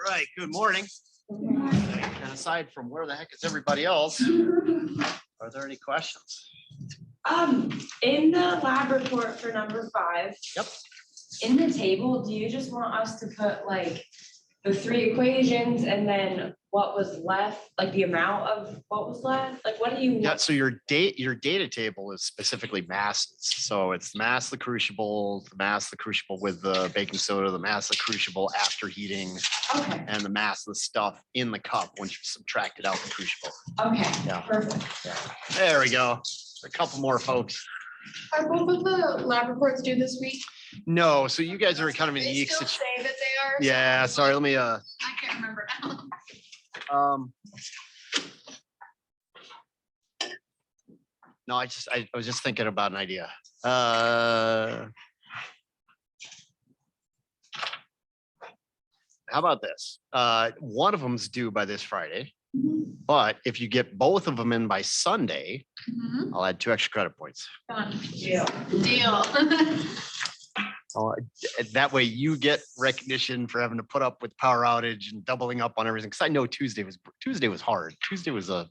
right, good morning. And aside from where the heck is everybody else, are there any questions? In the lab report for number 5. Yep. In the table, do you just want us to put like the 3 equations and then what was left, like the amount of what was left? Like what do you? Yeah, so your data table is specifically masses. So it's mass of the crucible, the mass of the crucible with the baking soda, the mass of the crucible after heating, Okay, and the mass of the stuff in the cup once you subtracted out the crucible. okay, Yeah. perfect. Yeah. There we go. A couple more folks. Are both of the lab reports due this week? No, so you guys are kind of in a They unique still situation. say that they are. so Yeah, sorry, let me I can't remember now. No, I was just thinking about an idea. How about this? One of them's due by this Friday, but if you get both of them in by Sunday, Mhm. I'll add 2 extra credit points. Done. Yeah. Deal. That way you get recognition for having to put up with power outage and doubling up on everything. Because I know Tuesday was hard. Tuesday was that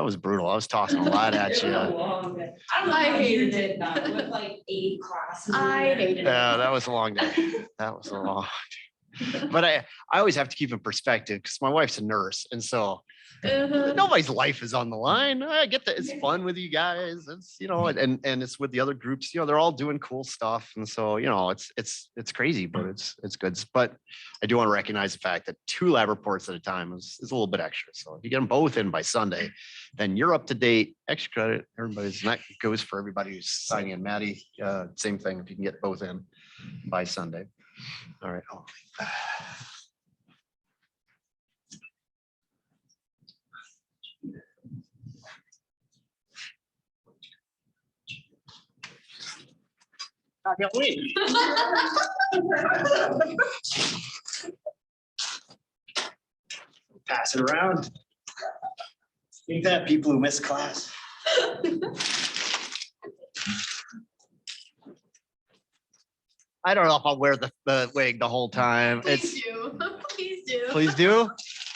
was brutal. I was tossing a lot at It you. was a long day. I don't know I how you hated did it. that with like 8 classes. in I there. hated it. Yeah, that was a long day. That was a long. But I always have to keep in perspective because my wife's a nurse, and so nobody's life is on the line. I get that it's fun with you guys. It's and it's with the other groups. They're all doing cool stuff, and so it's crazy, but it's good. But I do want to recognize the fact that 2 lab reports at a time is a little bit extra. So if you get them both in by Sunday, then you're up to date. Extra credit, everybody's, and that goes for everybody who's signing in. Maddie, same thing. If you can get both in by Sunday. All right. I can't wait. Pass it around. Ain't that people who miss class? I don't know if I'll wear the wig the whole time. Please do. Please do. Please do.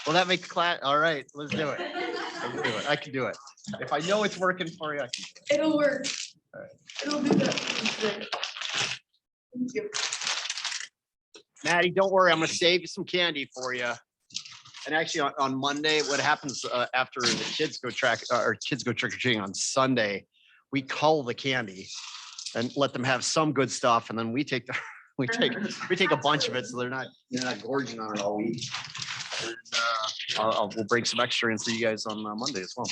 Well, that makes class. All right, let's do it. Let's do it. I can do it. If I know it's working for you, I can do it. It'll work. All right. It'll be good. Thank you. Maddie, don't worry. I'm going to save you some candy for you. And actually, on Monday, what happens after the kids go trick or treating on Sunday, we cull the candy and let them have some good stuff, and then we take we take a bunch of it, so they're not gorging on it all week. And we'll bring some extra in for you guys on Monday as well.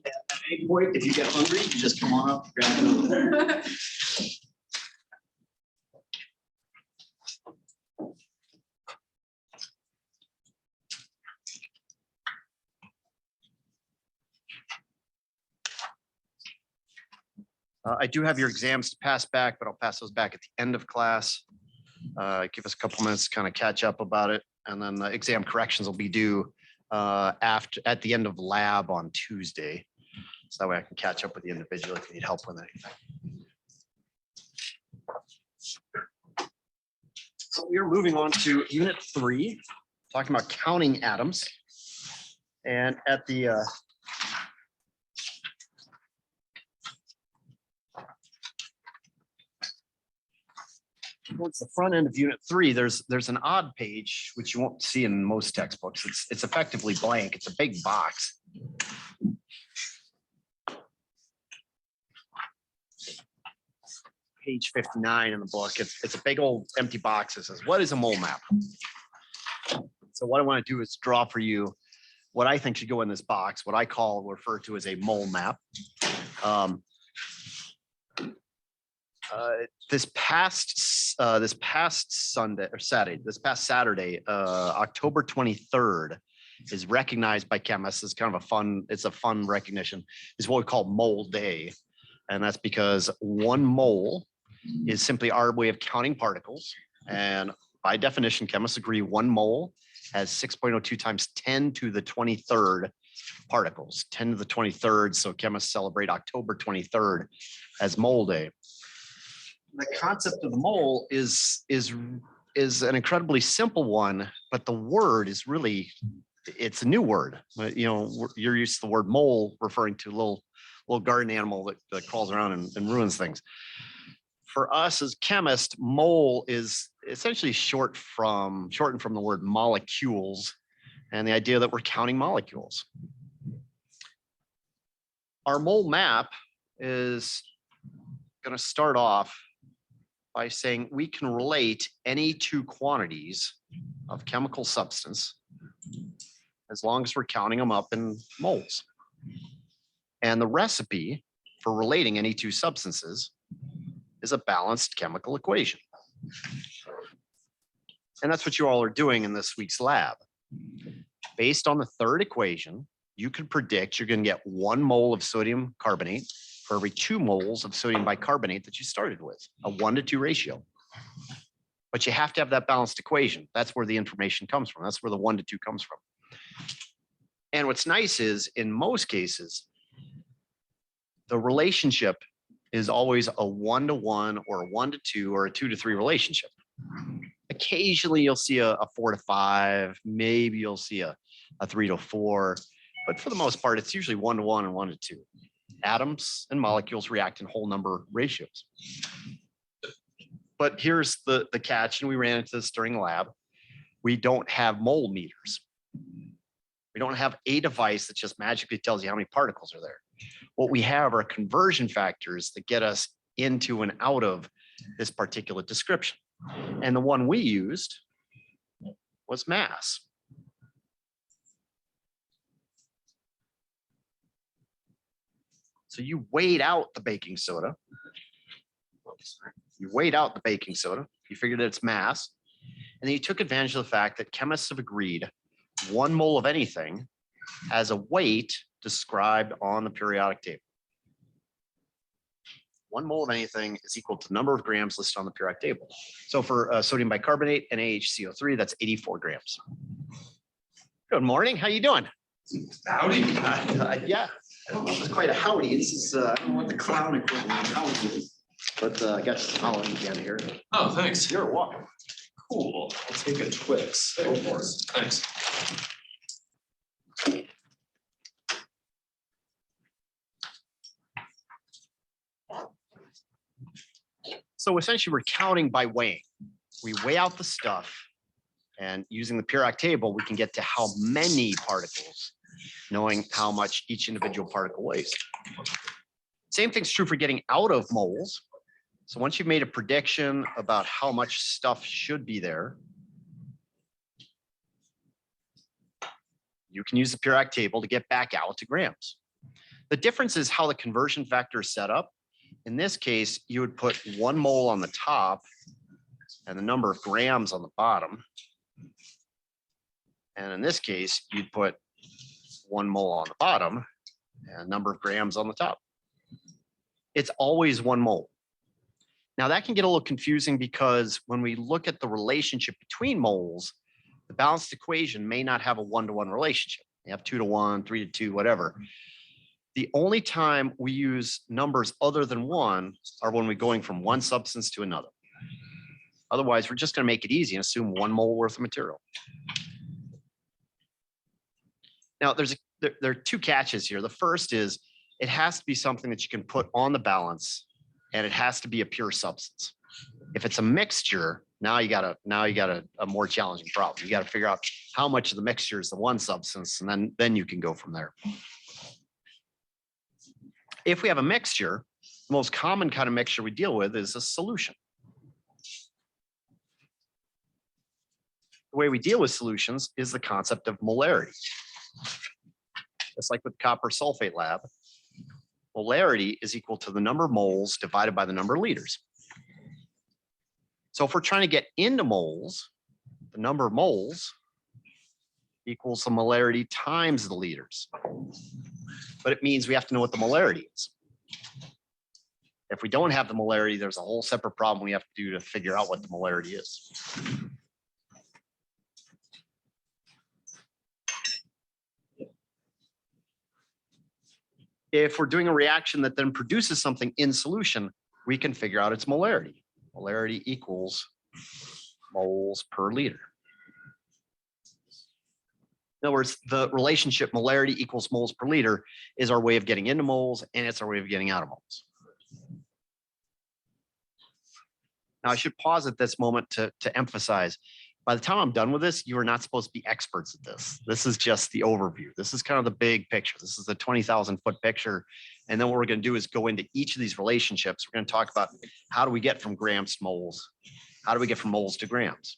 At any point, if you get hungry, you just come on up, grab it over there. I do have your exams to pass back, but I'll pass those back at the end of class. Give us a couple minutes to kind of catch up about it. And then the exam corrections will be due at the end of lab on Tuesday. So that way I can catch up with you individually if you need help with anything. So we are moving on to unit 3, talking about counting atoms. And at the towards the front end of unit 3, there's an odd page, which you won't see in most textbooks. It's effectively blank. It's a big box. Page 59 in the book. It's a big old empty box that says, what is a mole map? So what I want to do is draw for you what I think should go in this box, what I refer to as a mole map. This past Saturday, October 23rd, is recognized by chemists as kind of a fun recognition, is what we call mole day. And that's because 1 mole is simply our way of counting particles. And by definition, chemists agree 1 mole has 6.02 times 10 to the 23rd particles, 10 to the 23rd. So chemists celebrate October 23rd as mole day. The concept of the mole is is an incredibly simple one, but the word is really, it's a new word. You know, you're used to the word mole referring to a little garden animal that crawls around and ruins things. For us as chemists, mole is essentially shortened from the word molecules and the idea that we're counting molecules. Our mole map is going to start off by saying we can relate any two quantities of chemical substance as long as we're counting them up in moles. And the recipe for relating any two substances is a balanced chemical equation. And that's what you all are doing in this week's lab. Based on the third equation, you can predict you're going to get 1 mole of sodium carbonate for every 2 moles of sodium bicarbonate that you started with, a 1-to-2 ratio. But you have to have that balanced equation. That's where the information comes from. That's where the 1-to-2 comes from. And what's nice is, in most cases, the relationship is always a 1-to-1 or a 1-to-2 or a 2-to-3 relationship. Occasionally you'll see a 4-to-5, maybe you'll see a 3-to-4, but for the most part, it's usually 1-to-1 and 1-to-2. Atoms and molecules react in whole number ratios. But here's the catch, and we ran into this during the lab. We don't have mole meters. We don't have a device that just magically tells you how many particles are there. What we have are conversion factors that get us into and out of this particular description. And the one we used was mass. So you weighed out the baking soda. You weighed out the baking soda. You figured its mass. And then you took advantage of the fact that chemists have agreed 1 mole of anything has a weight described on the periodic table. 1 mole of anything is equal to the number of grams listed on the periodic table. So for sodium bicarbonate and AHCO3, that's 84 grams. Good morning. How you doing? Howdy. Yeah, I don't know if it's quite a howdy. This is, I don't know what the clown equivalent of howdy is, but I got some howdy again here. Oh, thanks. You're welcome. Cool. I'll take a Twix. Go for it. Thanks. So essentially we're counting by weighing. We weigh out the stuff, and using the periodic table, we can get to how many particles, knowing how much each individual particle weighs. Same thing's true for getting out of moles. So once you've made a prediction about how much stuff should be there, you can use the periodic table to get back out to grams. The difference is how the conversion factor is set up. In this case, you would put 1 mole on the top and the number of grams on the bottom. And in this case, you'd put 1 mole on the bottom and a number of grams on the top. It's always 1 mole. Now that can get a little confusing because when we look at the relationship between moles, the balanced equation may not have a 1-to-1 relationship. You have 2-to-1, 3-to-2, whatever. The only time we use numbers other than 1 are when we're going from one substance to another. Otherwise, we're just going to make it easy and assume 1 mole worth of material. Now, there are 2 catches here. The first is it has to be something that you can put on the balance, and it has to be a pure substance. If it's a mixture, now you got a more challenging problem. You got to figure out how much of the mixture is the one substance, and then you can go from there. If we have a mixture, the most common kind of mixture we deal with is a solution. The way we deal with solutions is the concept of molarity. It's like with copper sulfate lab. Molarity is equal to the number of moles divided by the number of liters. So if we're trying to get into moles, the number of moles equals the molarity times the liters. But it means we have to know what the molarity is. If we don't have the molarity, there's a whole separate problem we have to do to figure out what the molarity is. If we're doing a reaction that then produces something in solution, we can figure out its molarity. Molarity equals moles per liter. In other words, the relationship molarity equals moles per liter is our way of getting into moles, and it's our way of getting out of moles. Now, I should pause at this moment to emphasize, by the time I'm done with this, you are not supposed to be experts at this. This is just the overview. This is kind of the big picture. This is the 20,000 foot picture. And then what we're going to do is go into each of these relationships. We're going to talk about how do we get from grams to moles? How do we get from moles to grams?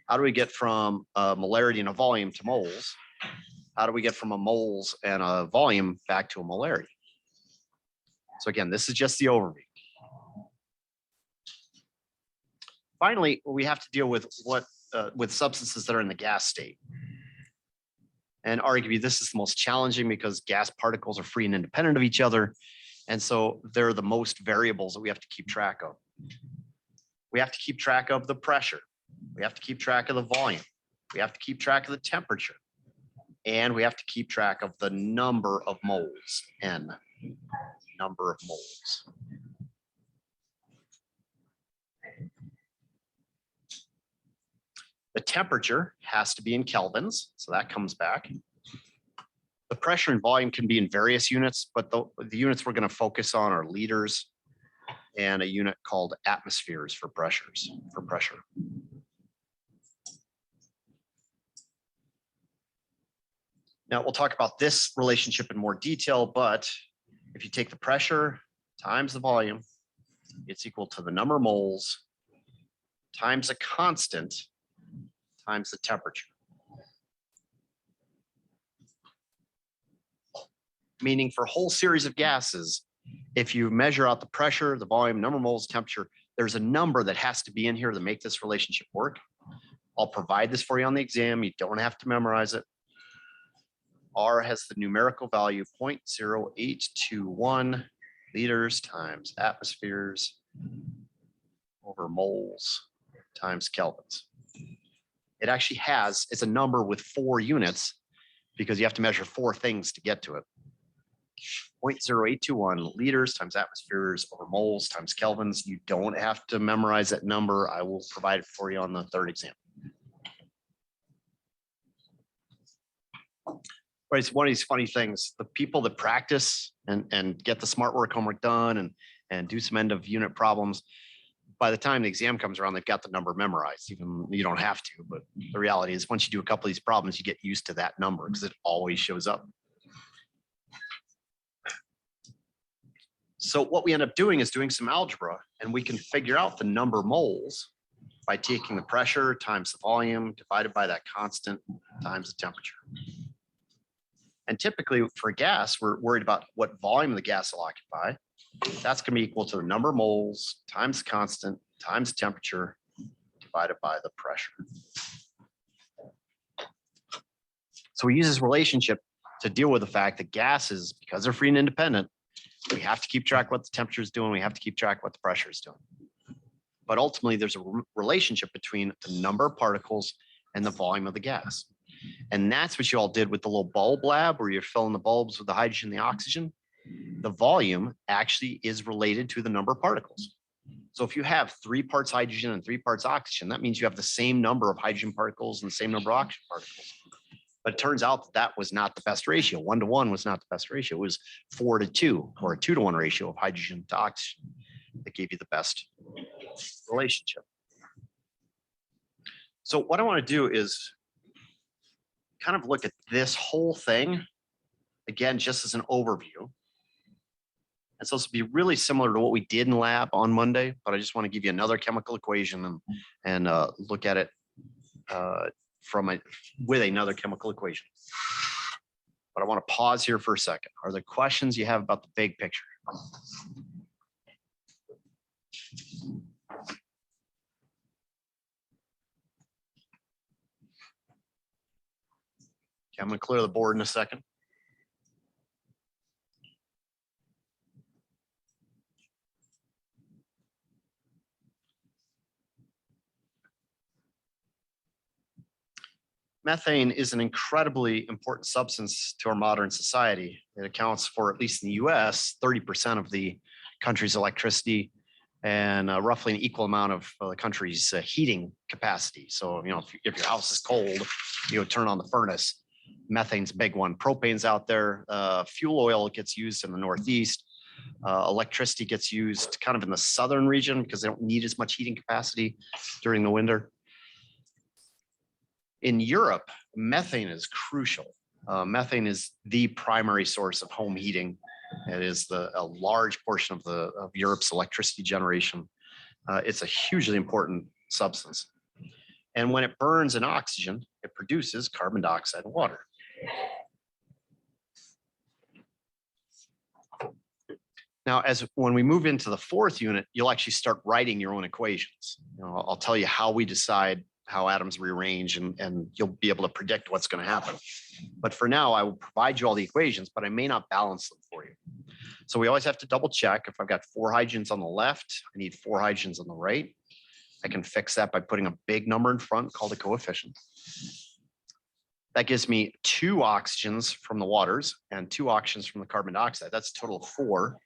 How do we get from a molarity and a volume to moles? How do we get from a moles and a volume back to a molarity? So again, this is just the overview. Finally, we have to deal with with substances that are in the gas state. And arguably, this is the most challenging because gas particles are free and independent of each other. And so they're the most variables that we have to keep track of. We have to keep track of the pressure. We have to keep track of the volume. We have to keep track of the temperature. And we have to keep track of the number of moles, N, number of moles. The temperature has to be in kelvins, so that comes back. The pressure and volume can be in various units, but the units we're going to focus on are liters and a unit called atmospheres for pressure. Now we'll talk about this relationship in more detail, but if you take the pressure times the volume, it's equal to the number of moles times a constant times the temperature. Meaning for a whole series of gases, if you measure out the pressure, the volume, number of moles, temperature, there's a number that has to be in here to make this relationship work. I'll provide this for you on the exam. You don't have to memorize it. R has the numerical value 0.0821 liters times atmospheres over moles times kelvins. It actually has, it's a number with 4 units because you have to measure 4 things to get to it. 0.0821 liters times atmospheres over moles times kelvins. You don't have to memorize that number. I will provide it for you on the 3rd exam. But it's one of these funny things. The people that practice and get the smart work homework done and do some end of unit problems, by the time the exam comes around, they've got the number memorized. Even you don't have to, but the reality is once you do a couple of these problems, you get used to that number because it always shows up. So what we end up doing is doing some algebra, and we can figure out the number of moles by taking the pressure times the volume divided by that constant times the temperature. And typically for gas, we're worried about what volume the gas will occupy. That's going to be equal to the number of moles times the constant times the temperature divided by the pressure. So we use this relationship to deal with the fact that gases, because they're free and independent, we have to keep track of what the temperature is doing. We have to keep track of what the pressure is doing. But ultimately, there's a relationship between the number of particles and the volume of the gas. And that's what you all did with the little bulb lab where you're filling the bulbs with the hydrogen and the oxygen. The volume actually is related to the number of particles. So if you have 3 parts hydrogen and 3 parts oxygen, that means you have the same number of hydrogen particles and the same number of oxygen particles. But it turns out that that was not the best ratio. 1 to 1 was not the best ratio. It was 4 to 2 or a 2 to 1 ratio of hydrogen to oxygen that gave you the best relationship. So what I want to do is kind of look at this whole thing, again, just as an overview. And so this will be really similar to what we did in lab on Monday, but I just want to give you another chemical equation and look at it with another chemical equation. But I want to pause here for a second. Are there questions you have about the big picture? Okay, I'm going to clear the board in a second. Methane is an incredibly important substance to our modern society. It accounts for, at least in the US, 30% of the country's electricity, and roughly an equal amount of the country's heating capacity. So, if your house is cold, you would turn on the furnace. Methane's a big one. Propane's out there. Fuel oil gets used in the Northeast. Electricity gets used kind of in the southern region because they don't need as much heating capacity during the winter. In Europe, methane is crucial. Methane is the primary source of home heating. It is a large portion of Europe's electricity generation. It's a hugely important substance. And when it burns in oxygen, it produces carbon dioxide and water. Now, when we move into the fourth unit, you'll actually start writing your own equations. I'll tell you how we decide how atoms rearrange, and you'll be able to predict what's going to happen. But for now, I will provide you all the equations, but I may not balance them for you. So we always have to double check. If I've got 4 hydrogens on the left, I need 4 hydrogens on the right. I can fix that by putting a big number in front called a coefficient. That gives me 2 oxygens from the waters and 2 oxygens from the carbon dioxide. That's a total of 4.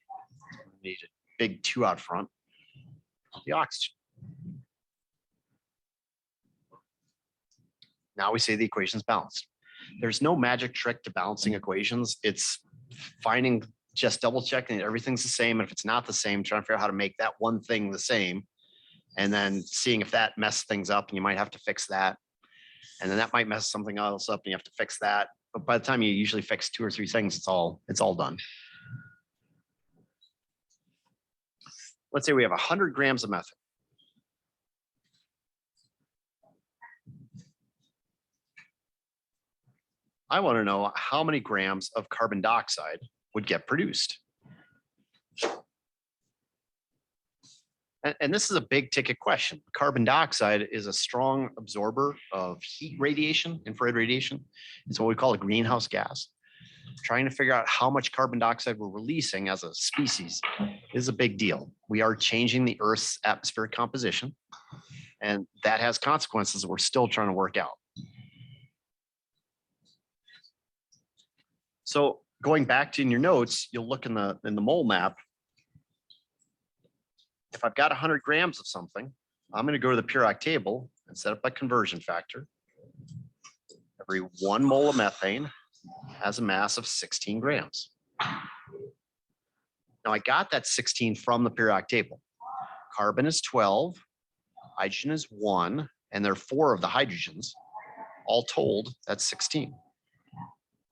I need a big 2 out front of the oxygen. Now we say the equation's balanced. There's no magic trick to balancing equations. It's finding, just double checking that everything's the same. And if it's not the same, trying to figure out how to make that one thing the same. And then seeing if that messes things up, and you might have to fix that. And then that might mess something else up and you have to fix that. But by the time you usually fix 2 or 3 things, it's all done. Let's say we have 100 grams of methane. I want to know how many grams of carbon dioxide would get produced. And this is a big ticket question. Carbon dioxide is a strong absorber of heat radiation, infrared radiation. It's what we call a greenhouse gas. Trying to figure out how much carbon dioxide we're releasing as a species is a big deal. We are changing the Earth's atmospheric composition, and that has consequences that we're still trying to work out. So going back to in your notes, you'll look in the mole map. If I've got 100 grams of something, I'm going to go to the periodic table and set up a conversion factor. Every 1 mole of methane has a mass of 16 grams. Now I got that 16 from the periodic table. Carbon is 12, hydrogen is 1, and there are 4 of the hydrogens. All told, that's 16.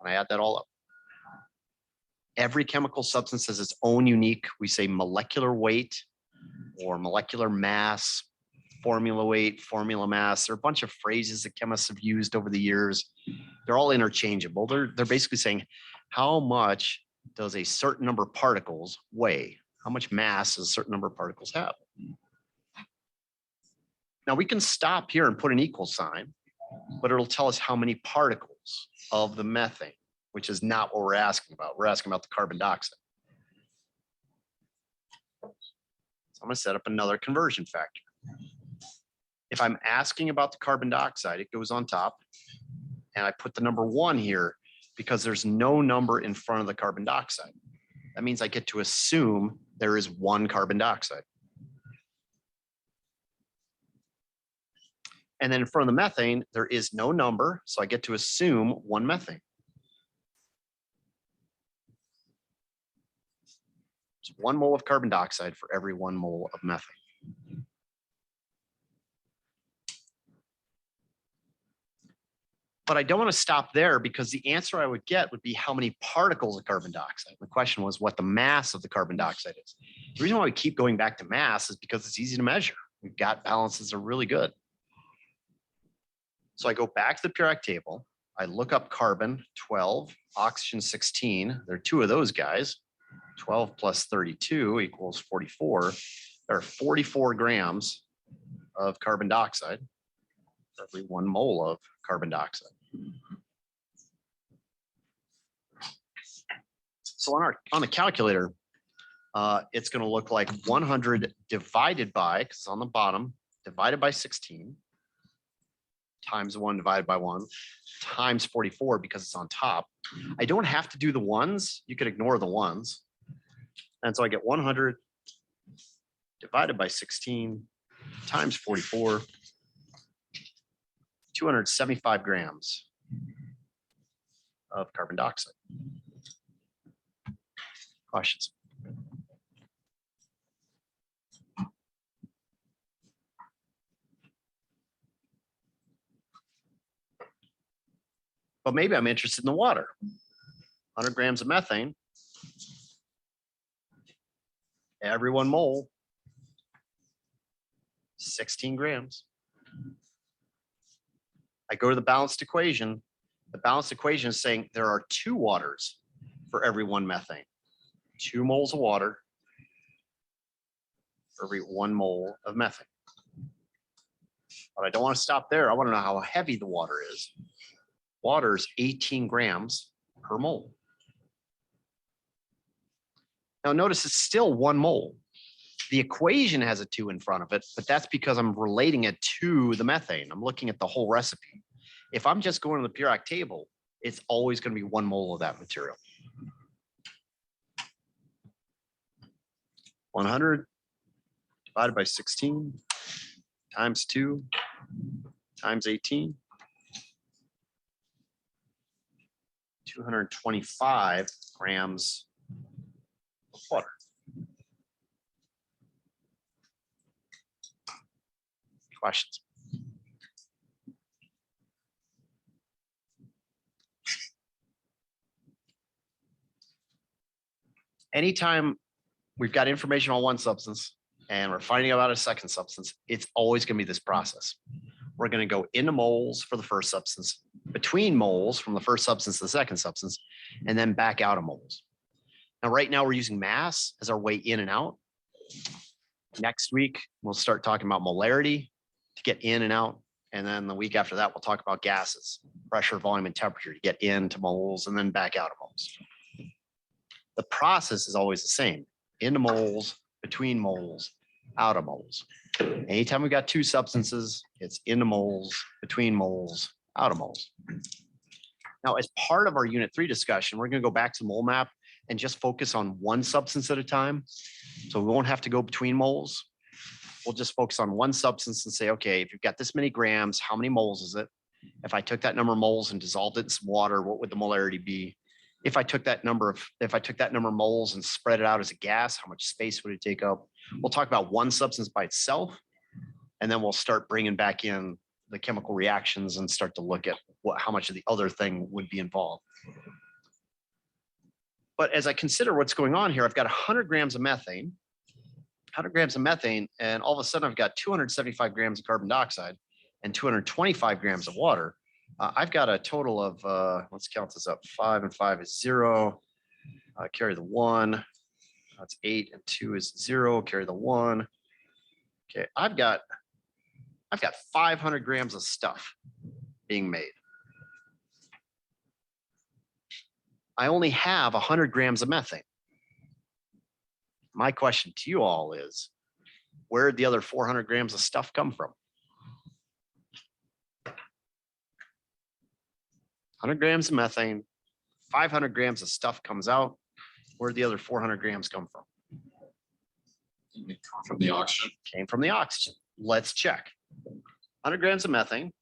And I add that all up. Every chemical substance has its own unique, we say molecular weight or molecular mass, formula weight, formula mass. There are a bunch of phrases that chemists have used over the years. They're all interchangeable. They're basically saying, how much does a certain number of particles weigh? How much mass does a certain number of particles have? Now we can stop here and put an equal sign, but it'll tell us how many particles of the methane, which is not what we're asking about. We're asking about the carbon dioxide. So I'm going to set up another conversion factor. If I'm asking about the carbon dioxide, it goes on top. And I put the number 1 here because there's no number in front of the carbon dioxide. That means I get to assume there is 1 carbon dioxide. And then in front of the methane, there is no number. So I get to assume 1 methane. It's 1 mole of carbon dioxide for every 1 mole of methane. But I don't want to stop there because the answer I would get would be how many particles of carbon dioxide. The question was what the mass of the carbon dioxide is. The reason why we keep going back to mass is because it's easy to measure. We've got balances that are really good. So I go back to the periodic table. I look up carbon 12, oxygen 16. There are 2 of those guys. 12 plus 32 equals 44. There are 44 grams of carbon dioxide for every 1 mole of carbon dioxide. So on the calculator, it's going to look like 100 divided by, because it's on the bottom, divided by 16, times 1 divided by 1, times 44 because it's on top. I don't have to do the ones. You could ignore the ones. And so I get 100 divided by 16 times 44, 275 grams of carbon dioxide. Questions? But maybe I'm interested in the water. 100 grams of methane. Every 1 mole, 16 grams. I go to the balanced equation. The balanced equation is saying there are 2 waters for every 1 methane. 2 moles of water for every 1 mole of methane. But I don't want to stop there. I want to know how heavy the water is. Water is 18 grams per mole. Now notice it's still 1 mole. The equation has a 2 in front of it, but that's because I'm relating it to the methane. I'm looking at the whole recipe. If I'm just going to the periodic table, it's always going to be 1 mole of that material. 100 divided by 16 times 2 times 18. 225 grams of water. Questions? Anytime we've got information on one substance and we're finding out about a second substance, it's always going to be this process. We're going to go into moles for the first substance, between moles from the first substance to the second substance, and then back out of moles. Now, right now we're using mass as our way in and out. Next week, we'll start talking about molarity to get in and out. And then the week after that, we'll talk about gases, pressure, volume, and temperature to get into moles and then back out of moles. The process is always the same: into moles, between moles, out of moles. Anytime we've got 2 substances, it's into moles, between moles, out of moles. Now, as part of our Unit 3 discussion, we're going to go back to the mole map and just focus on 1 substance at a time. So we won't have to go between moles. We'll just focus on 1 substance and say, okay, if you've got this many grams, how many moles is it? If I took that number of moles and dissolved it in some water, what would the molarity be? If I took that number of moles and spread it out as a gas, how much space would it take up? We'll talk about 1 substance by itself, and then we'll start bringing back in the chemical reactions and start to look at how much of the other thing would be involved. But as I consider what's going on here, I've got 100 grams of methane, and all of a sudden I've got 275 grams of carbon dioxide and 225 grams of water. I've got a total of, let's count this up. 5 and 5 is 0. Carry the 1. That's 8 and 2 is 0. Carry the 1. Okay, I've got 500 grams of stuff being made. I only have 100 grams of methane. My question to you all is, where did the other 400 grams of stuff come from? 100 grams of methane, 500 grams of stuff comes out. Where did the other 400 grams come from? From the oxygen. Came from the oxygen. Let's check. 100 grams of methane.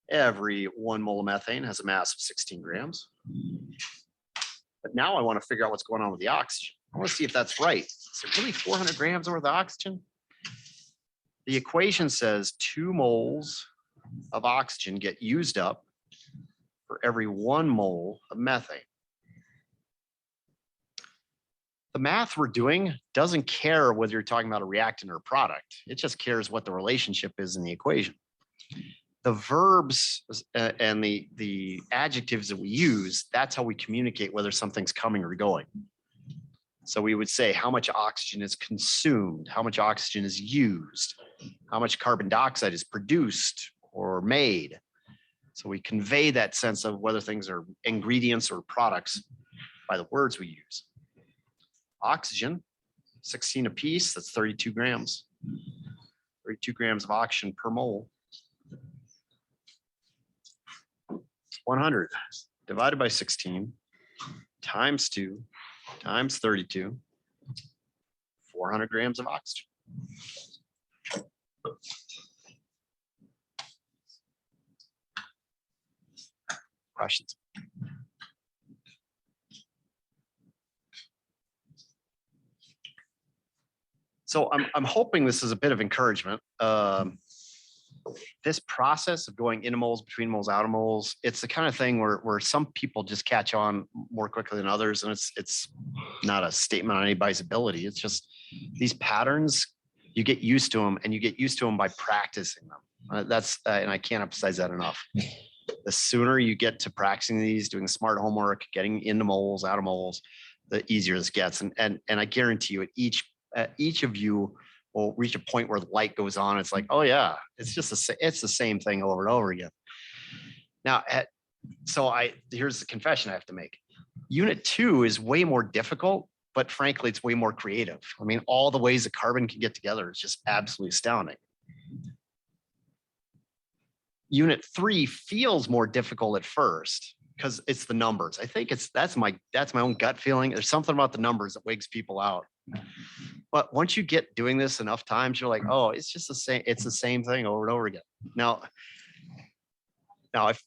Every 1 mole of methane has a mass of 16 grams. But now I want to figure out what's going on with the oxygen. I want to see if that's right. Is it really 400 grams worth of oxygen? The equation says 2 moles of oxygen get used up for every 1 mole of methane. The math we're doing doesn't care whether you're talking about a reactant or a product. It just cares what the relationship is in the equation. The verbs and the adjectives that we use, that's how we communicate whether something's coming or going. So we would say how much oxygen is consumed, how much oxygen is used, how much carbon dioxide is produced or made. So we convey that sense of whether things are ingredients or products by the words we use. Oxygen, 16 a piece, that's 32 grams. 32 grams of oxygen per mole. 100 divided by 16 times 2 times 32 400 grams of oxygen. Questions? So I'm hoping this is a bit of encouragement. This process of going into moles, between moles, out of moles, it's the kind of thing where some people just catch on more quickly than others. And it's not a statement on anybody's ability. It's just these patterns, you get used to them, and you get used to them by practicing them. And I can't emphasize that enough. The sooner you get to practicing these, doing the smart homework, getting into moles, out of moles, the easier this gets. And I guarantee you, each of you will reach a point where the light goes on. It's like, oh yeah, it's the same thing over and over again. Now, here's the confession I have to make. Unit 2 is way more difficult, but frankly, it's way more creative. I mean, all the ways that carbon can get together is just absolutely astounding. Unit 3 feels more difficult at first because it's the numbers. I think that's my own gut feeling. There's something about the numbers that wigs people out. But once you get doing this enough times, you're like, oh, it's just the same. It's the same thing over and over again. Now, if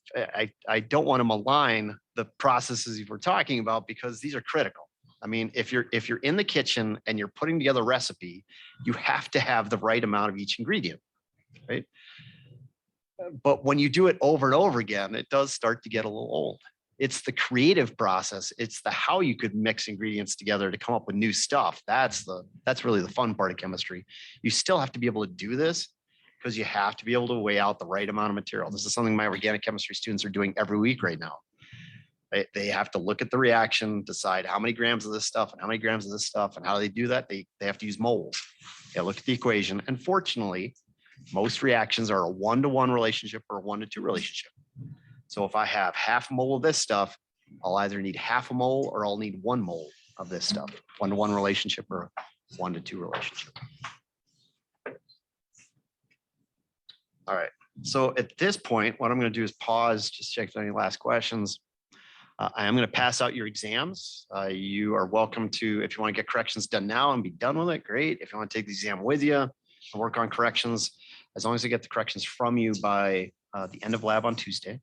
I don't want to malign the processes we're talking about, because these are critical. I mean, if you're in the kitchen and you're putting together a recipe, you have to have the right amount of each ingredient, right? But when you do it over and over again, it does start to get a little old. It's the creative process. It's the how you could mix ingredients together to come up with new stuff. That's really the fun part of chemistry. You still have to be able to do this because you have to be able to weigh out the right amount of material. This is something my organic chemistry students are doing every week right now. They have to look at the reaction, decide how many grams of this stuff and how many grams of this stuff, and how do they do that? They have to use moles. They look at the equation, and fortunately, most reactions are a 1-to-1 relationship or a 1-to-2 relationship. So if I have half a mole of this stuff, I'll either need half a mole or I'll need 1 mole of this stuff. 1-to-1 relationship or 1-to-2 relationship. All right. So at this point, what I'm going to do is pause, just check if there are any last questions. I am going to pass out your exams. You are welcome to, if you want to get corrections done now and be done with it, great. If you want to take the exam with you and work on corrections, as long as I get the corrections from you by the end of lab on Tuesday.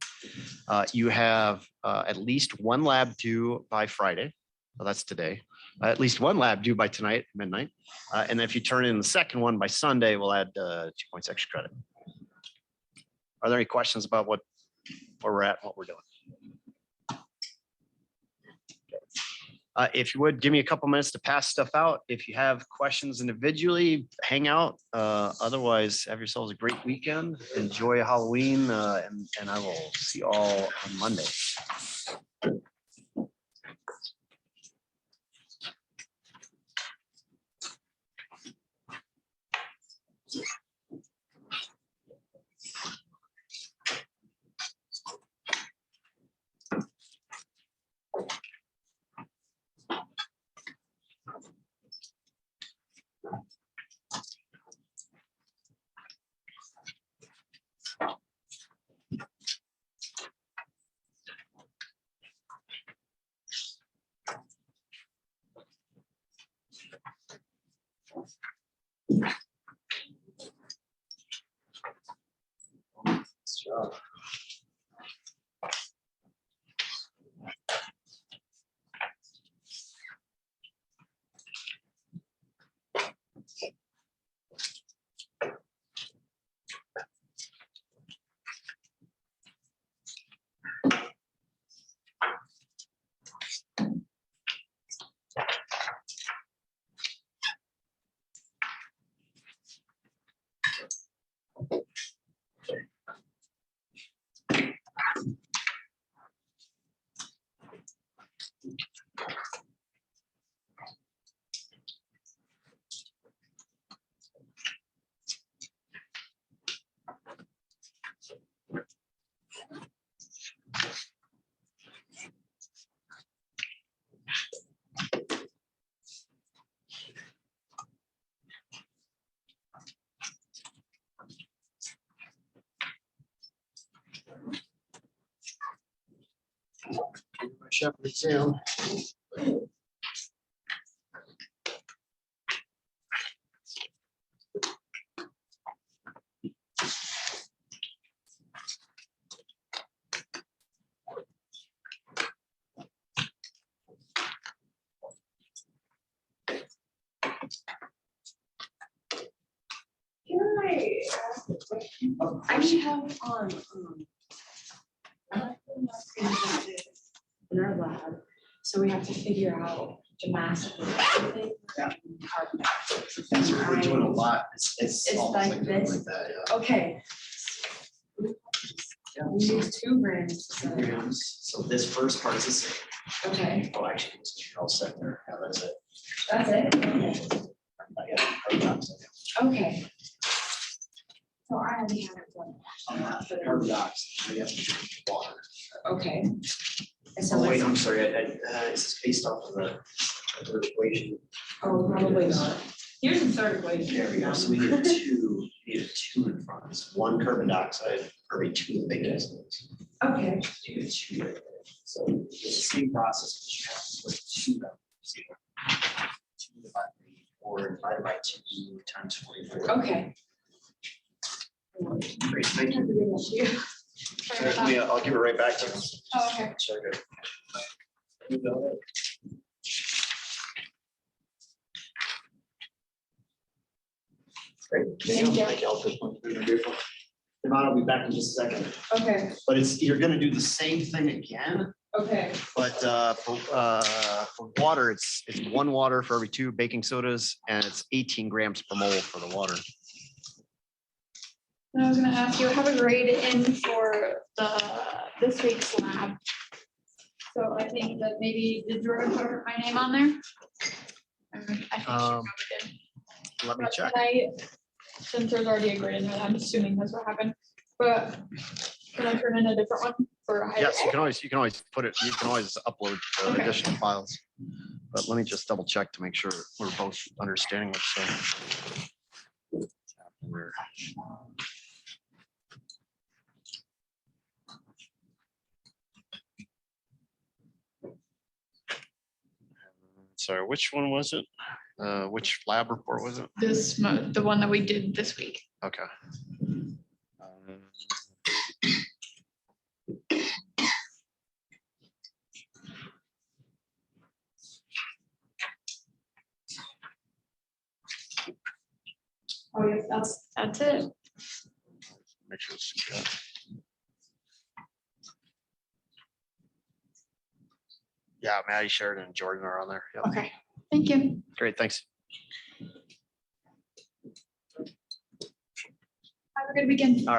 You have at least 1 lab due by Friday. Well, that's today. At least 1 lab due by tonight, midnight. And if you turn in the second one by Sunday, we'll add 2 points extra credit. Are there any questions about where we're at, what we're doing? If you would, give me a couple minutes to pass stuff out. If you have questions individually, hang out. Otherwise, have yourselves a great weekend. Enjoy Halloween, and I will see you all on Monday. Shepherd exam. I actually have in our lab, so we have to figure out the mass of the carbon dioxide. That's what we're doing a lot. It's It's almost like doing this? like that, yeah. Okay. We use 2 grams. Two grams. So this first part is the same. Okay, Oh, actually, you're all set there. Yeah, that's it. that's it? Okay. Yeah, carbon dioxide. Okay. So I already have it. Carbon dioxide. We have to drink water. Okay. And so Oh, wait, let's- I'm sorry. Is this based off of the third equation? Oh, probably not. Here's the third equation. There we go. So we need a 2. We need a 2 in front. It's 1 carbon dioxide for every 2 of the big acids. Okay. You get 2 right there. So it's the same process as you have with 2 of them. 2 divided by 4 divided by 2 times 24. Okay. Great, thank you. I'll give it right back to you. Oh, okay. Sure, good. Great. Thank you. Thank you. I'll put one through the vehicle. Devon will be back in just a second, Okay. but you're gonna do the same thing again, Okay. but for water, it's 1 water for every 2 baking sodas, and it's 18 grams per mole for the water. And I was gonna ask you, I have a grade in for this week's lab. So I think that maybe, did Jordan put my name on there? I think she probably did. Let me But check. can I, since there's already a grade in there, I'm assuming that's what happened, but can I turn in a different one for a higher? Yes, you can always put it, you can always upload Okay. additional files. But let me just double check to make sure we're both understanding what's where. Sorry, which one was it? Which lab report was it? The one that we did this week. Okay. Oh, yes, that's it. Make sure it's. Yeah. Yeah, Maddie, Sheridan, and Jordan are on there. Yep. Okay, thank you. Great, thanks. Have a good weekend.